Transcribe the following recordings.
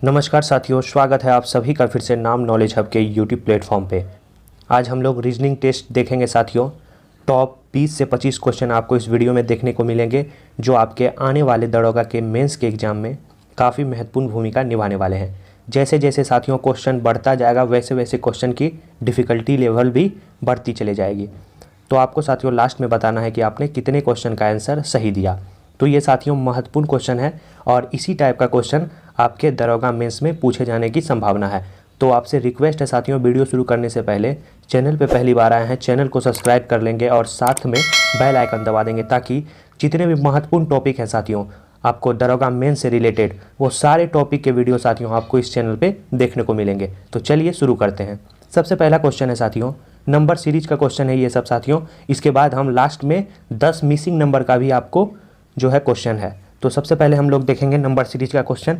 नमस्कार साथियों, स्वागत है आप सभी का फिर से नाम नॉलेज हब के यूट्यूब प्लेटफॉर्म पे। आज हम लोग रीजनिंग टेस्ट देखेंगे साथियों। टॉप 20 से 25 क्वेश्चन आपको इस वीडियो में देखने को मिलेंगे जो आपके आने वाले दरोगा के मेंस के एग्ज़ाम में काफ़ी महत्वपूर्ण भूमिका निभाने वाले हैं। जैसे जैसे साथियों क्वेश्चन बढ़ता जाएगा वैसे वैसे क्वेश्चन की डिफ़िकल्टी लेवल भी बढ़ती चली जाएगी। तो आपको साथियों लास्ट में बताना है कि आपने कितने क्वेश्चन का आंसर सही दिया। तो ये साथियों महत्वपूर्ण क्वेश्चन है और इसी टाइप का क्वेश्चन आपके दरोगा मेंस में पूछे जाने की संभावना है। तो आपसे रिक्वेस्ट है साथियों, वीडियो शुरू करने से पहले चैनल पे पहली बार आए हैं चैनल को सब्सक्राइब कर लेंगे और साथ में बेल आइकन दबा देंगे ताकि जितने भी महत्वपूर्ण टॉपिक हैं साथियों आपको दरोगा मेंस से रिलेटेड वो सारे टॉपिक के वीडियो साथियों आपको इस चैनल पे देखने को मिलेंगे। तो चलिए शुरू करते हैं। सबसे पहला क्वेश्चन है साथियों, नंबर सीरीज का क्वेश्चन है ये सब साथियों। इसके बाद हम लास्ट में 10 मिसिंग नंबर का भी आपको जो है क्वेश्चन है। तो सबसे पहले हम लोग देखेंगे नंबर सीरीज का क्वेश्चन।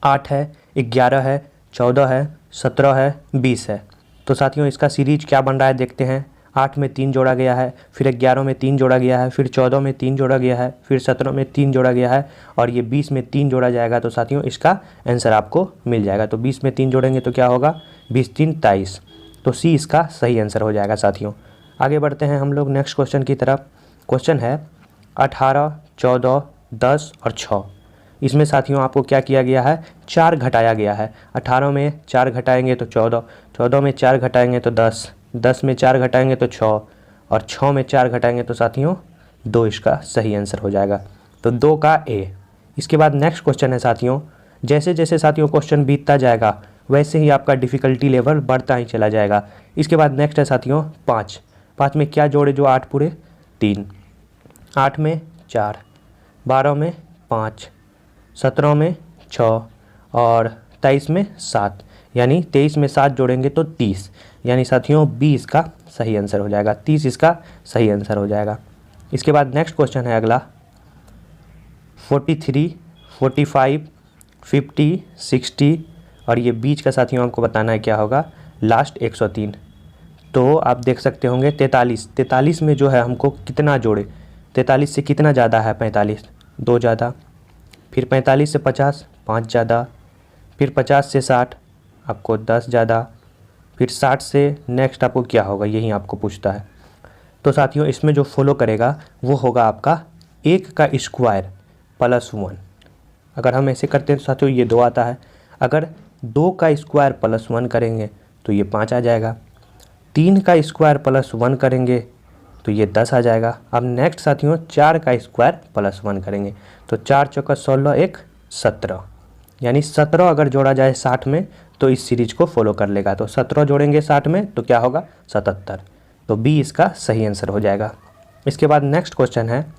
8 है, 11 है, 14 है, 17 है, 20 है। तो साथियों इसका सीरीज क्या बन रहा है देखते हैं। 8 में 3 जोड़ा गया है, फिर 11 में 3 जोड़ा गया है, फिर 14 में 3 जोड़ा गया है, फिर 17 में 3 जोड़ा गया है और ये 20 में 3 जोड़ा जाएगा। तो साथियों इसका आंसर आपको मिल जाएगा। तो 20 में 3 जोड़ेंगे तो क्या होगा, 20 3 23। तो सी इसका सही आंसर हो जाएगा साथियों। आगे बढ़ते हैं हम लोग नेक्स्ट क्वेश्चन की तरफ। क्वेश्चन है 18, 14, 10 और 6। इसमें साथियों आपको क्या किया गया है, 4 घटाया गया है। 18 में 4 घटाएंगे तो 14, 14 में 4 घटाएंगे तो 10, 10 में 4 घटाएंगे तो 6 और 6 में 4 घटाएंगे तो साथियों 2 इसका सही आंसर हो जाएगा। तो 2 का ए। इसके बाद नेक्स्ट क्वेश्चन है साथियों, जैसे जैसे साथियों क्वेश्चन बीतता जाएगा वैसे ही आपका डिफ़िकल्टी लेवल बढ़ता ही चला जाएगा। इसके बाद नेक्स्ट है साथियों 5। 5 में क्या जोड़े जो 8 पूरे 3, 8 में 4, 12 में 5, 17 में 6 और 23 में 7, यानी 23 में 7 जोड़ेंगे तो 30, यानी साथियों 20 का सही आंसर हो जाएगा। 30 इसका सही आंसर हो जाएगा। इसके बाद नेक्स्ट क्वेश्चन है अगला 43, 45, 50, 60 और ये बीच का साथियों आपको बताना है क्या होगा, लास्ट 103। तो आप देख सकते होंगे 43, 43 में जो है हमको कितना जोड़े, 43 से कितना ज़्यादा है 45, 2 ज़्यादा, फिर 45 से 50 5 ज़्यादा, फिर 50 से 60 आपको 10 ज़्यादा, फिर 60 से नेक्स्ट आपको क्या होगा यही आपको पूछता है। तो साथियों इसमें जो फॉलो करेगा वो होगा आपका 1 का स्क्वायर प्लस 1। अगर हम ऐसे करते हैं तो साथियों ये 2 आता है। अगर 2 का स्क्वायर प्लस 1 करेंगे तो ये 5 आ जाएगा। 3 का स्क्वायर प्लस 1 करेंगे तो ये 10 आ जाएगा। अब नेक्स्ट साथियों 4 का स्क्वायर प्लस 1 करेंगे तो 4 चौका 16, 1 17, यानी 17 अगर जोड़ा जाए 60 में तो इस सीरीज को फॉलो कर लेगा। तो 17 जोड़ेंगे 60 में तो क्या होगा 77। तो बी इसका सही आंसर हो जाएगा। इसके बाद नेक्स्ट क्वेश्चन है,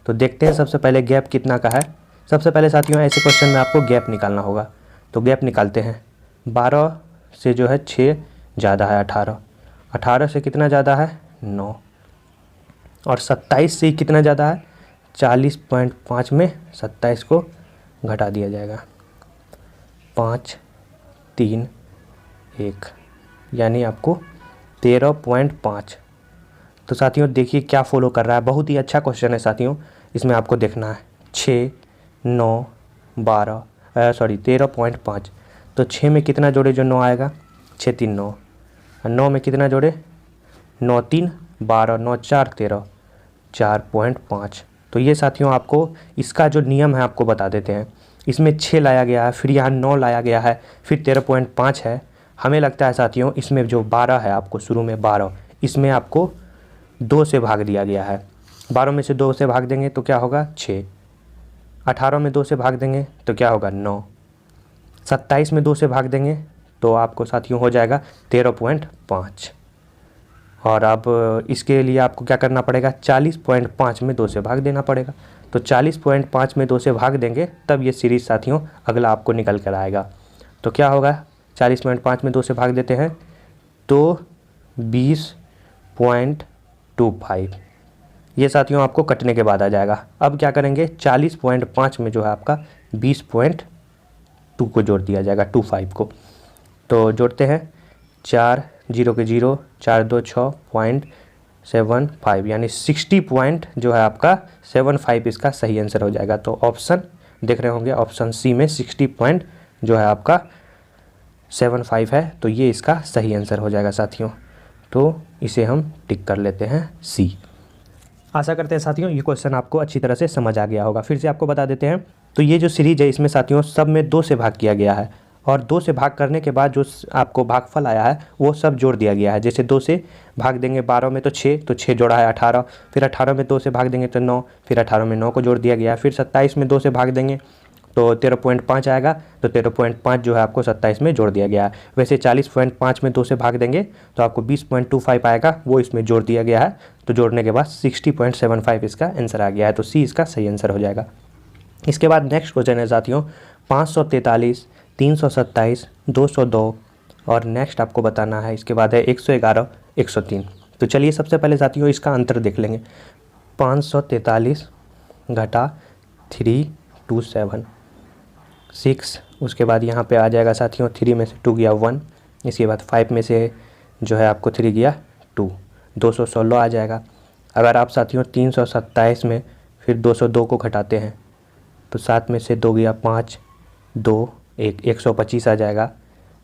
तो देखते हैं सबसे पहले गैप कितना का है। सबसे पहले साथियों ऐसे क्वेश्चन में आपको गैप निकालना होगा। तो गैप निकालते हैं। 12 से जो है 6 ज़्यादा है 18, 18 से कितना ज़्यादा है 9 और 27 से कितना ज़्यादा है 40.5 में 27 को घटा दिया जाएगा 5 3 1, यानी आपको 13.5। तो साथियों देखिए क्या फॉलो कर रहा है, बहुत ही अच्छा क्वेश्चन है साथियों। इसमें आपको देखना है 6 9 12 13.5। तो 6 में कितना जोड़े जो 9 आएगा, 6 3 9 और 9 में कितना जोड़े 9 3 12, 9 4 13, 4.5। तो ये साथियों आपको इसका जो नियम है आपको बता देते हैं। इसमें 6 लाया गया है, फिर यहाँ 9 लाया गया है, फिर 13.5 है। हमें लगता है साथियों इसमें जो 12 है आपको शुरू में 12, इसमें आपको 2 से भाग दिया गया है। 12 में से 2 से भाग देंगे तो क्या होगा 6, 18 में 2 से भाग देंगे तो क्या होगा 9, 27 में 2 से भाग देंगे तो आपको साथियों हो जाएगा 13.5। और अब इसके लिए आपको क्या करना पड़ेगा, 40.5 में 2 से भाग देना पड़ेगा। तो 40.5 में 2 से भाग देंगे तब ये सीरीज साथियों अगला आपको निकल कर आएगा। तो क्या होगा 40.5 में 2 से भाग देते हैं तो 20.25, ये साथियों आपको कटने के बाद आ जाएगा। अब क्या करेंगे 40.5 में जो है आपका 20.2 को जोड़ दिया जाएगा, 25 को। तो जोड़ते हैं 4 0 के 0, 4 2 6.75, यानी 60 पॉइंट जो है आपका 75 इसका सही आंसर हो जाएगा। तो ऑप्शन देख रहे होंगे ऑप्शन सी में 60.25 जो है आपका 75 है, तो ये इसका सही आंसर हो जाएगा साथियों। तो इसे हम टिक कर लेते हैं सी। आशा करते हैं साथियों ये क्वेश्चन आपको अच्छी तरह से समझ आ गया होगा। फिर से आपको बता देते हैं, तो ये जो सीरीज है इसमें साथियों सब में 2 से भाग किया गया है, और 2 से भाग करने के बाद जो आपको भागफल आया है वो सब जोड़ दिया गया है। जैसे 2 से भाग देंगे 12 में तो 6, तो 6 जोड़ा है 18, फिर 18 में 2 से भाग देंगे तो 9, फिर 18 में 9 को जोड़ दिया गया है, फिर 27 में 2 से भाग देंगे तो 13.5 आएगा, तो 13.5 जो है आपको 27 में जोड़ दिया गया है। वैसे 40.5 में 2 से भाग देंगे तो आपको 20.25 आएगा, वो इसमें जोड़ दिया गया है, तो जोड़ने के बाद 60.75 इसका आंसर आ गया है, तो सी इसका सही आंसर हो जाएगा। इसके बाद नेक्स्ट क्वेश्चन है साथियों 543, 327, 202 और नेक्स्ट आपको बताना है इसके बाद है 111, 103। तो चलिए सबसे पहले साथियों इसका अंतर देख लेंगे। 543 घटा 327 6, उसके बाद यहाँ पे आ जाएगा साथियों 3 में से 2 गया 1, इसके बाद 5 में से जो है आपको 3 गया 2, 216 आ जाएगा। अगर आप साथियों 327 में फिर 202 को घटाते हैं तो 7 में से 2 गया 5, 2 1, 125 आ जाएगा।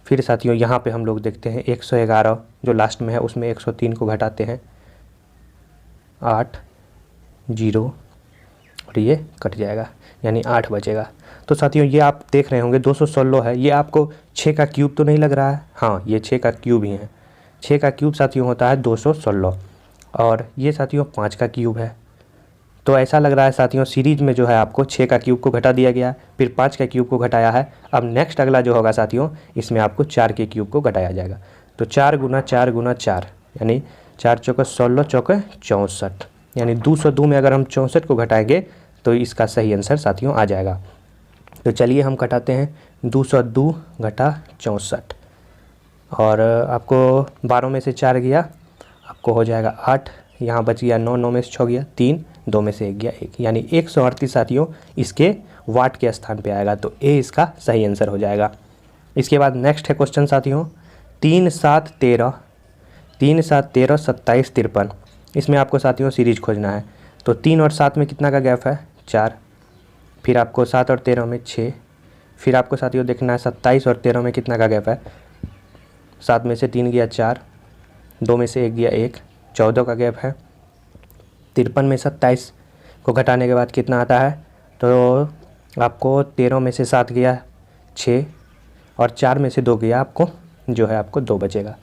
फिर साथियों यहाँ पे हम लोग देखते हैं 111 जो लास्ट में है उसमें 103 को घटाते हैं 8 0 और ये कट जाएगा यानी 8 बचेगा। तो साथियों ये आप देख रहे होंगे 216 है, ये आपको 6 का क्यूब तो नहीं लग रहा है? हाँ ये 6 का क्यूब ही है। 6 का क्यूब साथियों होता है 216 और ये साथियों 5 का क्यूब है। तो ऐसा लग रहा है साथियों सीरीज में जो है आपको 6 का क्यूब को घटा दिया गया है, फिर 5 का क्यूब को घटाया है। अब नेक्स्ट अगला जो होगा साथियों इसमें आपको 4 के क्यूब को घटाया जाएगा। तो 4 गुना 4 गुना 4 यानी 4 चौके 16 चौके 64 यानी 202 में अगर हम 64 को घटाएंगे तो इसका सही आंसर साथियों आ जाएगा। तो चलिए हम घटाते हैं 202 घटा 64 और आपको 12 में से 4 गया आपको हो जाएगा 8, यहाँ बच गया 9, 9 में से 6 गया 3, 2 में से 1 गया 1 यानी 138 साथियों इसके वाट के स्थान पे आएगा। तो ए इसका सही आंसर हो जाएगा। इसके बाद नेक्स्ट है क्वेश्चन साथियों 3 7 13, 3 7 13 27 53। इसमें आपको साथियों सीरीज खोजना है। तो 3 और 7 में कितना का गैप है? 4, फिर आपको 7 और 13 में 6, फिर आपको साथियों देखना है 27 और 13 में कितना का गैप है? 7 में से 3 गया 4, 2 में से 1 गया 1, 14 का गैप है। 53 में 27 को घटाने के बाद कितना आता है? तो आपको 13 में से 7 गया 6 और 4 में से 2 गया आपको जो है आपको 2 बचेगा।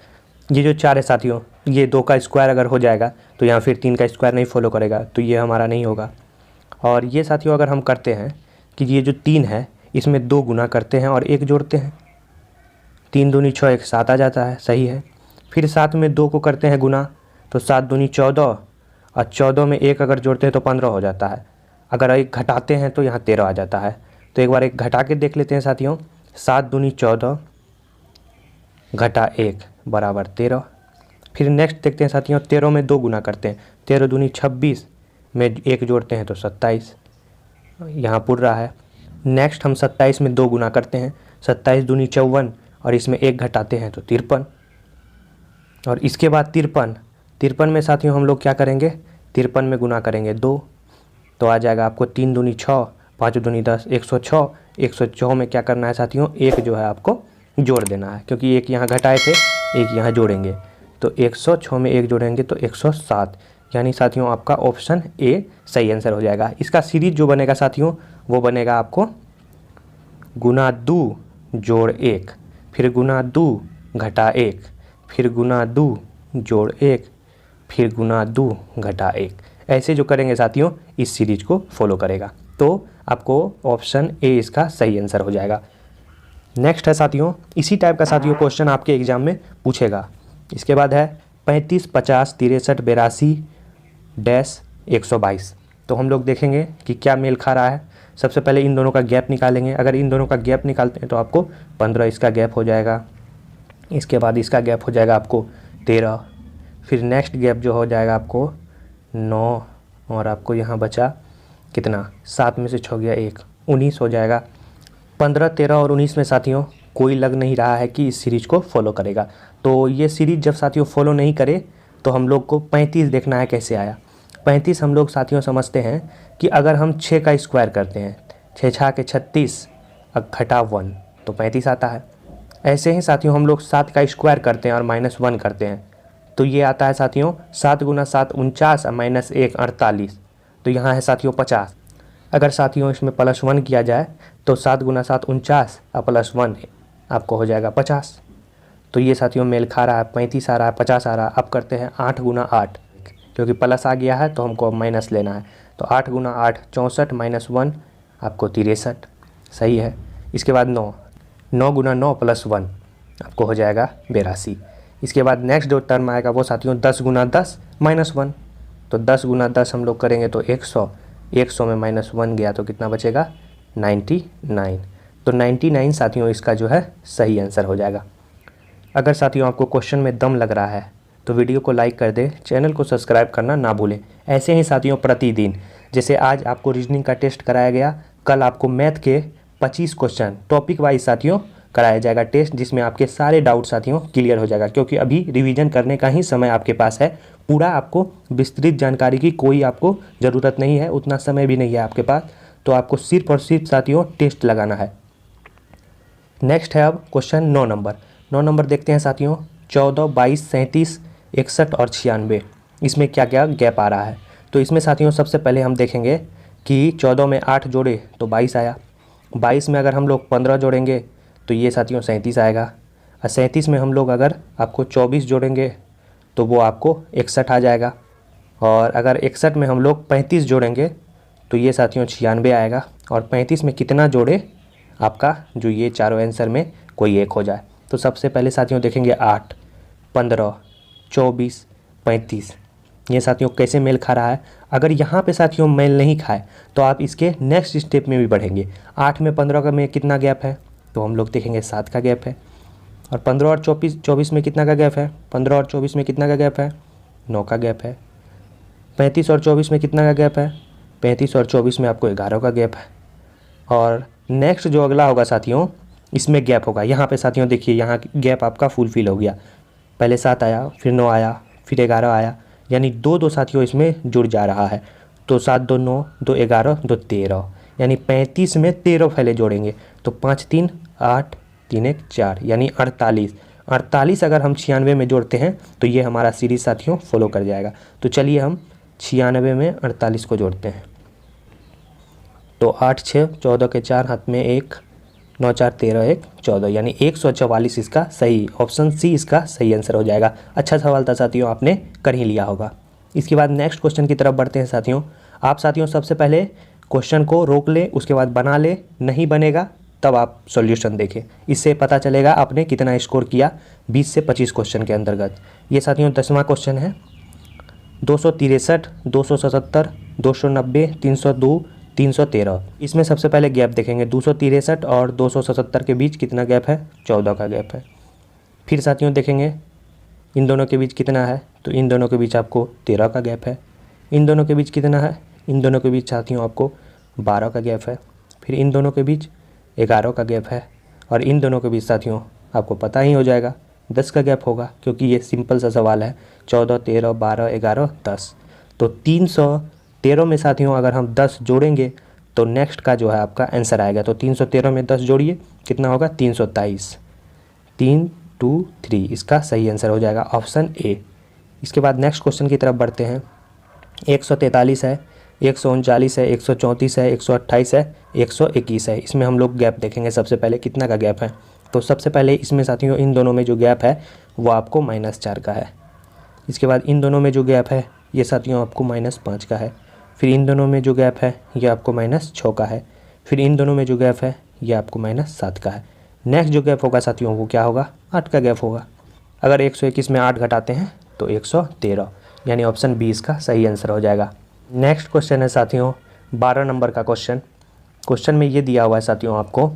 ये जो 4 है साथियों ये 2 का स्क्वायर अगर हो जाएगा तो यहाँ फिर 3 का स्क्वायर नहीं फॉलो करेगा, तो ये हमारा नहीं होगा। और ये साथियों अगर हम करते हैं कि ये जो 3 है इसमें 2 गुना करते हैं और 1 जोड़ते हैं, 3 दूनी 6 1 7 आ जाता है, सही है। फिर 7 में 2 को करते हैं गुना तो 7 दूनी 14 और 14 में 1 अगर जोड़ते हैं तो 15 हो जाता है। अगर 1 घटाते हैं तो यहाँ 13 आ जाता है। तो एक बार 1 घटा के देख लेते हैं साथियों। 7 दूनी 14 घटा 1 बराबर 13। फिर नेक्स्ट देखते हैं साथियों 13 में 2 गुना करते हैं, 13 दूनी 26 में 1 जोड़ते हैं तो 27 यहाँ पुर रहा है। नेक्स्ट हम 27 में 2 गुना करते हैं, 27 दूनी 54 और इसमें 1 घटाते हैं तो 53 और इसके बाद 53 में साथियों हम लोग क्या करेंगे? 53 में गुना करेंगे 2 तो आ जाएगा आपको 3 दूनी 6, 5 दूनी 10, 106। 106 में क्या करना है साथियों? 1 जो है आपको जोड़ देना है, क्योंकि 1 यहाँ घटाए थे 1 यहाँ जोड़ेंगे तो 106 में 1 जोड़ेंगे तो 107 यानी साथियों आपका ऑप्शन ए सही आंसर हो जाएगा। इसका सीरीज जो बनेगा साथियों वो बनेगा आपको गुना 2 जोड़ 1, फिर गुना 2 घटा 1, फिर गुना 2 जोड़ 1, फिर गुना 2 घटा 1। ऐसे जो करेंगे साथियों इस सीरीज को फॉलो करेगा, तो आपको ऑप्शन ए इसका सही आंसर हो जाएगा। नेक्स्ट है साथियों इसी टाइप का साथियों क्वेश्चन आपके एग्जाम में पूछेगा। इसके बाद है 35 50 63 82 डैश 122। तो हम लोग देखेंगे कि क्या मेल खा रहा है। सबसे पहले इन दोनों का गैप निकालेंगे। अगर इन दोनों का गैप निकालते हैं तो आपको 15 इसका गैप हो जाएगा, इसके बाद इसका गैप हो जाएगा आपको 13, फिर नेक्स्ट गैप जो हो जाएगा आपको 9 और आपको यहाँ बचा कितना? 7 में से 6 गया 1, 19 हो जाएगा। 15 13 और 19 में साथियों कोई लग नहीं रहा है कि इस सीरीज को फॉलो करेगा। तो ये सीरीज जब साथियों फॉलो नहीं करे तो हम लोग को 35 देखना है कैसे आया। 35 हम लोग साथियों समझते हैं कि अगर हम 6 का स्क्वायर करते हैं, 6 6 के 36 घटा 1 तो 35 आता है। ऐसे ही साथियों हम लोग 7 का स्क्वायर करते हैं और -1 करते हैं, तो ये आता है साथियों 7 गुना 7 49 और -1 48, तो यहाँ है साथियों 50। अगर साथियों इसमें +1 किया जाए तो 7 गुना 7 49 और +1 आपको हो जाएगा 50। तो ये साथियों मेल खा रहा है, 35 आ रहा है, 50 आ रहा है। अब करते हैं 8 गुना 8, क्योंकि प्लस आ गया है तो हमको अब माइनस लेना है। तो 8 गुना 8 64 -1 आपको 63, सही है। इसके बाद 9 गुना 9 +1 आपको हो जाएगा 82। इसके बाद नेक्स्ट जो टर्म आएगा वो साथियों 10 गुना 10 -1, तो 10 गुना 10 हम लोग करेंगे तो 100, 100 में -1 गया तो कितना बचेगा 99। तो 99 साथियों इसका जो है सही आंसर हो जाएगा। अगर साथियों आपको क्वेश्चन में दम लग रहा है तो वीडियो को लाइक कर दें, चैनल को सब्सक्राइब करना ना भूलें। ऐसे ही साथियों प्रतिदिन, जैसे आज आपको रीजनिंग का टेस्ट कराया गया, कल आपको मैथ के 25 क्वेश्चन टॉपिक वाइज साथियों कराया जाएगा टेस्ट, जिसमें आपके सारे डाउट साथियों क्लियर हो जाएगा। क्योंकि अभी रिवीजन करने का ही समय आपके पास है, पूरा आपको विस्तृत जानकारी की कोई आपको ज़रूरत नहीं है, उतना समय भी नहीं है आपके पास। तो आपको सिर्फ और सिर्फ साथियों टेस्ट लगाना है। नेक्स्ट है अब क्वेश्चन 9 नंबर। 9 नंबर देखते हैं साथियों। 14, 22, 37, 61 और 96, इसमें क्या क्या गैप आ रहा है। तो इसमें साथियों सबसे पहले हम देखेंगे कि 14 में 8 जोड़े तो 22 आया। 22 में अगर हम लोग 15 जोड़ेंगे तो ये साथियों 37 आएगा। और 37 में हम लोग अगर आपको 24 जोड़ेंगे तो वो आपको 61 आ जाएगा। और अगर 61 में हम लोग 35 जोड़ेंगे तो ये साथियों 96 आएगा। और 35 में कितना जोड़े आपका जो ये चारों आंसर में कोई एक हो जाए। तो सबसे पहले साथियों देखेंगे 8, 15, 24, 35, ये साथियों कैसे मेल खा रहा है। अगर यहाँ पे साथियों मेल नहीं खाए तो आप इसके नेक्स्ट स्टेप में भी बढ़ेंगे। 8 में 15 का में कितना गैप है, तो हम लोग देखेंगे 7 का गैप है। और 15 और 24 में कितना का गैप है, 15 और 24 में कितना का गैप है, 9 का गैप है। 35 और 24 में कितना का गैप है, 35 और 24 में आपको 11 का गैप है। और नेक्स्ट जो अगला होगा साथियों, इसमें गैप होगा। यहाँ पे साथियों देखिए, यहाँ गैप आपका फुलफिल हो गया। पहले 7 आया, फिर 9 आया, फिर 11 आया, यानी 2 साथियों इसमें जुड़ जा रहा है। तो 7 2 9, 2 11, 2 13, यानी 35 में 13 पहले जोड़ेंगे तो 5 3 8, 3 1 4, यानी 48। 48 अगर हम 96 में जोड़ते हैं तो ये हमारा सीरीज साथियों फॉलो कर जाएगा। तो चलिए हम 96 में 48 को जोड़ते हैं। तो 8 6 14 के 4 हाथ में 1, 9 4 13 1 14, यानी 144 इसका सही, ऑप्शन सी इसका सही आंसर हो जाएगा। अच्छा सवाल था साथियों, आपने कर ही लिया होगा। इसके बाद नेक्स्ट क्वेश्चन की तरफ बढ़ते हैं साथियों। आप साथियों सबसे पहले क्वेश्चन को रोक ले, उसके बाद बना ले, नहीं बनेगा तब आप सॉल्यूशन देखें। इससे पता चलेगा आपने कितना स्कोर किया 20 से 25 क्वेश्चन के अंतर्गत। ये साथियों 10वां क्वेश्चन है। 263, 277, 290, 302, 313, इसमें सबसे पहले गैप देखेंगे। 263 और 277 के बीच कितना गैप है, 14 का गैप है। फिर साथियों देखेंगे इन दोनों के बीच कितना है, तो इन दोनों के बीच आपको 13 का गैप है। इन दोनों के बीच कितना है, इन दोनों के बीच साथियों आपको 12 का गैप है। फिर इन दोनों के बीच 11 का गैप है। और इन दोनों के बीच साथियों आपको पता ही हो जाएगा 10 का गैप होगा, क्योंकि ये सिंपल सा सवाल है। 14 13 12 11 10, तो 313 में साथियों अगर हम 10 जोड़ेंगे तो नेक्स्ट का जो है आपका आंसर आएगा। तो 313 में 10 जोड़िए, कितना होगा 323, 3 2 3, इसका सही आंसर हो जाएगा ऑप्शन ए। इसके बाद नेक्स्ट क्वेश्चन की तरफ बढ़ते हैं। 143 है, 139 है, 134 है, 128 है, 121 है। इसमें हम लोग गैप देखेंगे। सबसे पहले कितना का गैप है, तो सबसे पहले इसमें साथियों इन दोनों में जो गैप है वो आपको -4 का है। इसके बाद इन दोनों में जो गैप है ये साथियों आपको -5 का है। फिर इन दोनों में जो गैप है ये आपको -6 का है। फिर इन दोनों में जो गैप है ये आपको -7 का है। नेक्स्ट जो गैप होगा साथियों वो क्या होगा, 8 का गैप होगा। अगर 121 में 8 घटाते हैं तो 113, यानी ऑप्शन बी इसका सही आंसर हो जाएगा। नेक्स्ट क्वेश्चन है साथियों 12 नंबर का क्वेश्चन। क्वेश्चन में ये दिया हुआ है साथियों आपको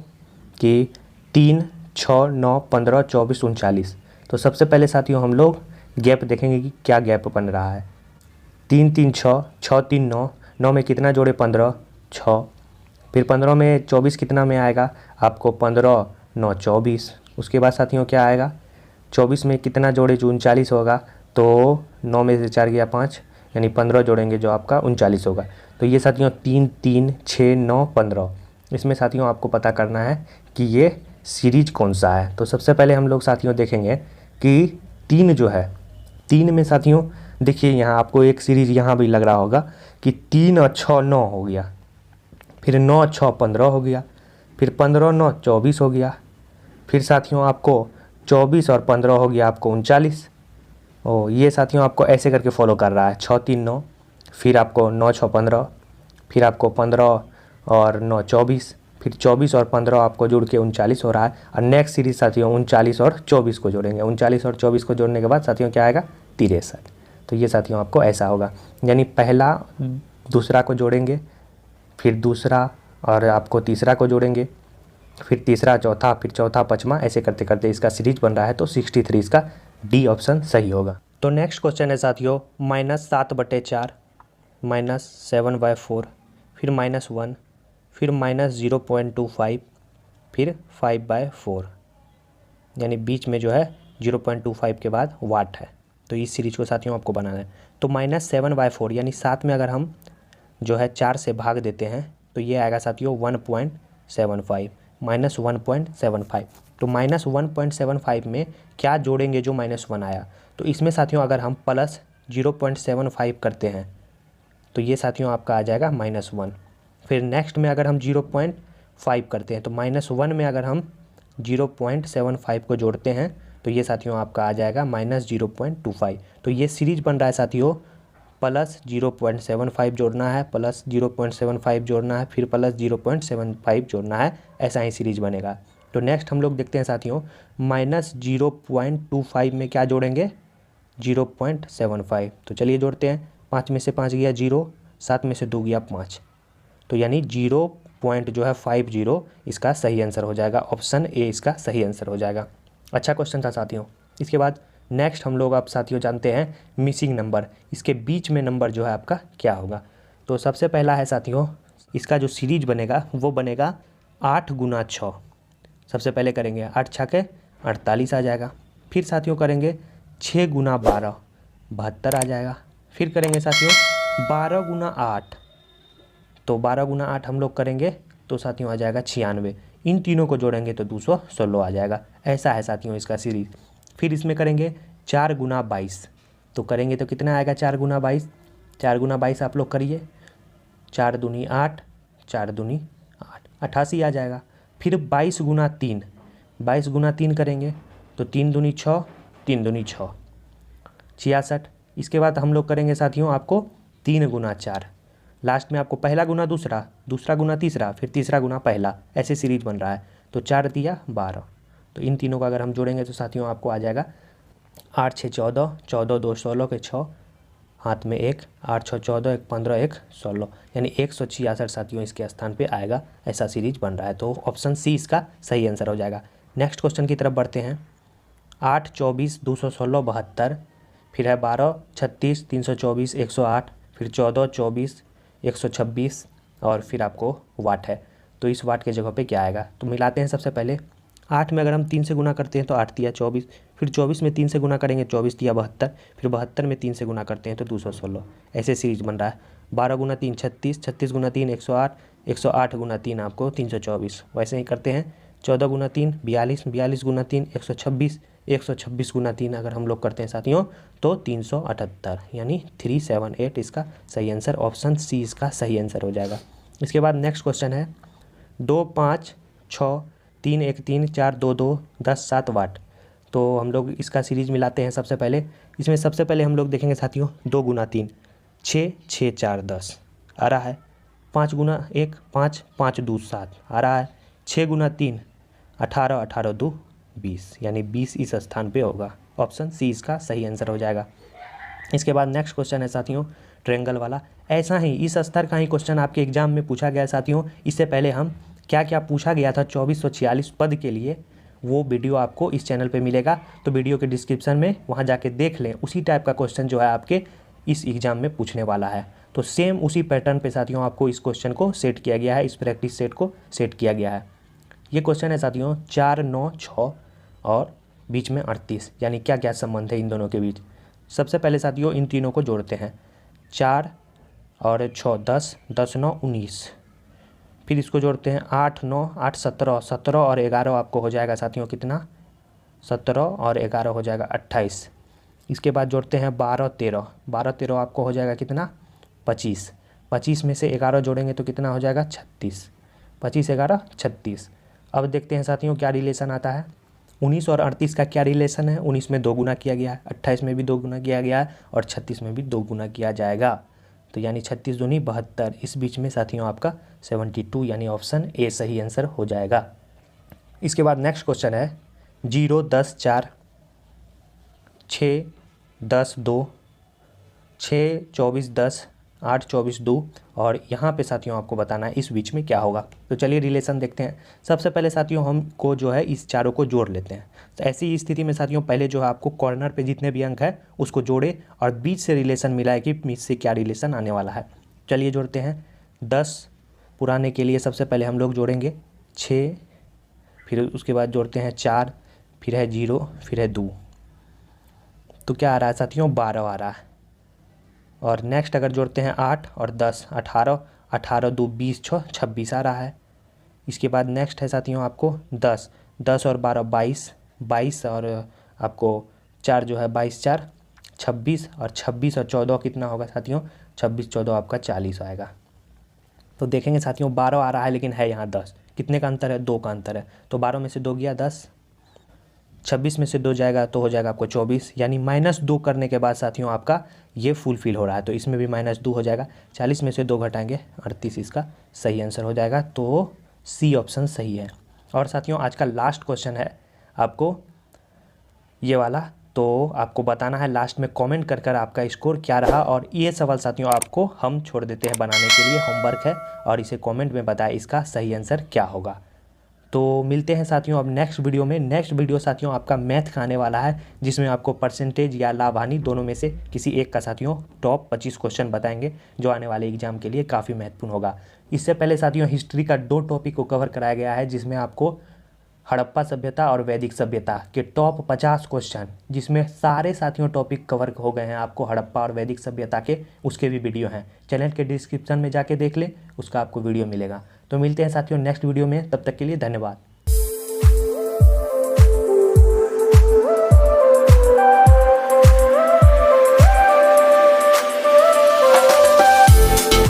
कि 3 6 9 15 24 39। तो सबसे पहले साथियों हम लोग गैप देखेंगे कि क्या गैप बन रहा है। 3 3 6, 6 3 9, 9 में कितना जोड़े 15 6। फिर 15 में 24 कितना में आएगा आपको 15 9 24। उसके बाद साथियों क्या आएगा, 24 में कितना जोड़े जो 39 होगा, तो 9 में से 4 गया 5, यानी 15 जोड़ेंगे जो आपका 39 होगा। तो ये साथियों 3 3 6 9 15, इसमें साथियों आपको पता करना है कि ये सीरीज कौन सा है। तो सबसे पहले हम लोग साथियों देखेंगे कि 3 जो है, 3 में साथियों देखिए यहाँ आपको एक सीरीज यहाँ भी लग रहा होगा कि 3 और 6 9 हो गया, फिर 9 और 6 15 हो गया, फिर 15 9 24 हो गया, फिर साथियों आपको 24 और 15 हो गया आपको 39। ओ ये साथियों आपको ऐसे करके फॉलो कर रहा है, 6 3 9, फिर आपको 9 6 15, फिर आपको 15 और 9 24, फिर 24 और 15 आपको जुड़ के 39 हो रहा है। और नेक्स्ट सीरीज साथियों 39 और 24 को जोड़ेंगे, 39 और 24 को जोड़ने के बाद साथियों क्या आएगा 63। तो ये साथियों आपको ऐसा होगा, यानी पहला दूसरा को जोड़ेंगे, फिर दूसरा और आपको तीसरा को जोड़ेंगे, फिर तीसरा चौथा, फिर चौथा पाँचवा, ऐसे करते करते इसका सीरीज बन रहा है। तो 63 इसका डी ऑप्शन सही होगा। तो नेक्स्ट क्वेश्चन है साथियों -7/4, -7/4, फिर -1, फिर -0.25, फिर 5/4, यानी बीच में जो है 0.25 के बाद वाट है। तो इस सीरीज को साथियों आपको बनाना है। तो -7/4 यानी 7 में अगर हम जो है 4 से भाग देते हैं तो ये आएगा साथियों 1.75, -1.75। तो -1.75 में क्या जोड़ेंगे जो -1 आया, तो इसमें साथियों अगर हम प्लस 0.75 करते हैं तो ये साथियों आपका आ जाएगा -1। फिर नेक्स्ट में अगर हम 0.5 करते हैं तो -1 में अगर हम 0.75 को जोड़ते हैं तो ये साथियों आपका आ जाएगा -0.25। तो ये सीरीज बन रहा है साथियों, प्लस 0.75 जोड़ना है, प्लस 0.75 जोड़ना है, फिर प्लस 0.75 जोड़ना है, ऐसा ही सीरीज बनेगा। तो नेक्स्ट हम लोग देखते हैं साथियों -0.25 में क्या जोड़ेंगे 0.75। तो चलिए जोड़ते हैं, 5 में से 5 गया 0, 7 में से 2 गया 5, तो यानी 0.50 इसका सही आंसर हो जाएगा। ऑप्शन ए इसका सही आंसर हो जाएगा। अच्छा क्वेश्चन था साथियों। इसके बाद नेक्स्ट हम लोग आप साथियों जानते हैं मिसिंग नंबर, इसके बीच में नंबर जो है आपका क्या होगा। तो सबसे पहला है साथियों, इसका जो सीरीज बनेगा वो बनेगा 8 गुना 6। सबसे पहले करेंगे 8 छके 48 आ जाएगा, फिर साथियों करेंगे 6 गुना 12 72 आ जाएगा, फिर करेंगे साथियों 12 गुना 8, तो 12 गुना 8 हम लोग करेंगे तो साथियों आ जाएगा 96। इन तीनों को जोड़ेंगे तो 216 आ जाएगा। ऐसा है साथियों इसका सीरीज। फिर इसमें करेंगे 4 गुना 22, तो करेंगे तो कितना आएगा 4 गुना 22, 4 गुना 22 आप लोग करिए, 4 दूनी 8, 4 दूनी 8, 88 आ जाएगा। फिर 22 गुना 3, 22 गुना 3 करेंगे तो 3 दूनी 6, 3 दूनी 6, 66। इसके बाद हम लोग करेंगे साथियों आपको 3 गुना 4, लास्ट में आपको पहला गुना दूसरा, दूसरा गुना तीसरा, फिर तीसरा गुना पहला, ऐसे सीरीज बन रहा है। तो 4 दिया 12, तो इन तीनों को अगर हम जोड़ेंगे तो साथियों आपको आ जाएगा 8 6 14, 14 2 16 के 6, हाथ में 1, 8 6 14, 1 15, 1 16, यानी 166 साथियों इसके स्थान पे आएगा। ऐसा सीरीज बन रहा है। तो ऑप्शन सी इसका सही आंसर हो जाएगा। नेक्स्ट क्वेश्चन की तरफ बढ़ते हैं। 8 24 216 72, फिर है 12 36 324 108, फिर 14 24 126 और फिर आपको वाट है। तो इस वाट के जगह पे क्या आएगा, तो मिलाते हैं। सबसे पहले 8 में अगर हम 3 से गुना करते हैं तो 8 दिया 24, फिर 24 में 3 से गुना करेंगे 24 दिया 72, फिर 72 में 3 से गुना करते हैं तो 216, ऐसे सीरीज बन रहा है। 12 गुना 3 36, 36 गुना 3 108, 108 गुना 3 आपको 324, वैसे ही करते हैं। 14 गुना 3 42, 42 गुना 3 126, 126 गुना 3 अगर हम लोग करते हैं साथियों तो 378, यानी 378 इसका सही आंसर, ऑप्शन सी इसका सही आंसर हो जाएगा। इसके बाद नेक्स्ट क्वेश्चन है 2 5 6 3 1 3 4 2 2 10 7 वाट। तो हम लोग इसका सीरीज मिलाते हैं। सबसे पहले इसमें सबसे पहले हम लोग देखेंगे साथियों 2 गुना 3 6 6 4 10 आ रहा है, 5 गुना 1 5 5 2 7 आ रहा है, 6 गुना 3 18 18 2 20, यानी 20 इस स्थान पे होगा। ऑप्शन सी इसका सही आंसर हो जाएगा। इसके बाद नेक्स्ट क्वेश्चन है साथियों ट्रायंगल वाला। ऐसा ही इस स्तर का ही क्वेश्चन आपके एग्जाम में पूछा गया साथियों। इससे पहले हम क्या क्या पूछा गया था 2446 पद के लिए, वो वीडियो आपको इस चैनल पे मिलेगा, तो वीडियो के डिस्क्रिप्शन में वहाँ जाके देख लें। उसी टाइप का क्वेश्चन जो है आपके इस एग्ज़ाम में पूछने वाला है। तो सेम उसी पैटर्न पे साथियों आपको इस क्वेश्चन को सेट किया गया है, इस प्रैक्टिस सेट को सेट किया गया है। ये क्वेश्चन है साथियों 4 9 6 और बीच में 38, यानी क्या क्या संबंध है इन दोनों के बीच। सबसे पहले साथियों इन तीनों को जोड़ते हैं, 4 और 6 10, 10 9 19, फिर इसको जोड़ते हैं 8 9 8 17, 17 और 11 आपको हो जाएगा साथियों कितना, 17 और 11 हो जाएगा 28। इसके बाद जोड़ते हैं 12 13, 12 13 आपको हो जाएगा कितना, 25। 25 में से 11 जोड़ेंगे तो कितना हो जाएगा, 36। 25 11 36। अब देखते हैं साथियों क्या रिलेशन आता है। 19 और 38 का क्या रिलेशन है। 19 में 2 गुना किया गया है, 28 में भी 2 गुना किया गया है और 36 में भी 2 गुना किया जाएगा। तो यानी 36 दूनी 72। इस बीच में साथियों आपका 72 यानी ऑप्शन ए सही आंसर हो जाएगा। इसके बाद नेक्स्ट क्वेश्चन है 0 10 4 6 10 2 6 24 10 8 24 2 और यहाँ पे साथियों आपको बताना है इस बीच में क्या होगा। तो चलिए रिलेशन देखते हैं। सबसे पहले साथियों हमको जो है इस चारों को जोड़ लेते हैं। तो ऐसी स्थिति में साथियों पहले जो है आपको कॉर्नर पे जितने भी अंक है उसको जोड़े और बीच से रिलेशन मिलाए कि बीच से क्या रिलेशन आने वाला है। चलिए जोड़ते हैं। 10 पुराने के लिए सबसे पहले हम लोग जोड़ेंगे 6, फिर उसके बाद जोड़ते हैं 4, फिर है 0, फिर है 2। तो क्या आ रहा है साथियों, 12 आ रहा है। और नेक्स्ट अगर जोड़ते हैं 8 और 10, 18, 18 2 20 6 26 आ रहा है। इसके बाद नेक्स्ट है साथियों आपको 10, 10 और 12 22, 22 और आपको 4 जो है 22 4 26 और 26 और 14 कितना होगा साथियों, 26 14 आपका 40 आएगा। तो देखेंगे साथियों 12 आ रहा है लेकिन है यहाँ 10, कितने का अंतर है, 2 का अंतर है। तो 12 में से 2 गया 10, 26 में से 2 जाएगा तो हो जाएगा आपको 24, यानी -2 करने के बाद साथियों आपका ये फुलफिल हो रहा है। तो इसमें भी -2 हो जाएगा। 40 में से 2 घटाएंगे 38, इसका सही आंसर हो जाएगा। तो सी ऑप्शन सही है। और साथियों आज का लास्ट क्वेश्चन है आपको ये वाला, तो आपको बताना है लास्ट में कमेंट कर कर आपका स्कोर क्या रहा। और ये सवाल साथियों आपको हम छोड़ देते हैं बनाने के लिए, होमवर्क है और इसे कमेंट में बताएं इसका सही आंसर क्या होगा। तो मिलते हैं साथियों अब नेक्स्ट वीडियो में। नेक्स्ट वीडियो साथियों आपका मैथ का आने वाला है, जिसमें आपको परसेंटेज या लाभ हानि दोनों में से किसी एक का साथियों टॉप 25 क्वेश्चन बताएंगे, जो आने वाले एग्जाम के लिए काफ़ी महत्वपूर्ण होगा। इससे पहले साथियों हिस्ट्री का 2 टॉपिक को कवर कराया गया है, जिसमें आपको हड़प्पा सभ्यता और वैदिक सभ्यता के टॉप 50 क्वेश्चन, जिसमें सारे साथियों टॉपिक कवर हो गए हैं आपको हड़प्पा और वैदिक सभ्यता के, उसके भी वीडियो हैं। चैनल के डिस्क्रिप्शन में जाके देख ले, उसका आपको वीडियो मिलेगा। तो मिलते हैं साथियों नेक्स्ट वीडियो में, तब तक के लिए धन्यवाद।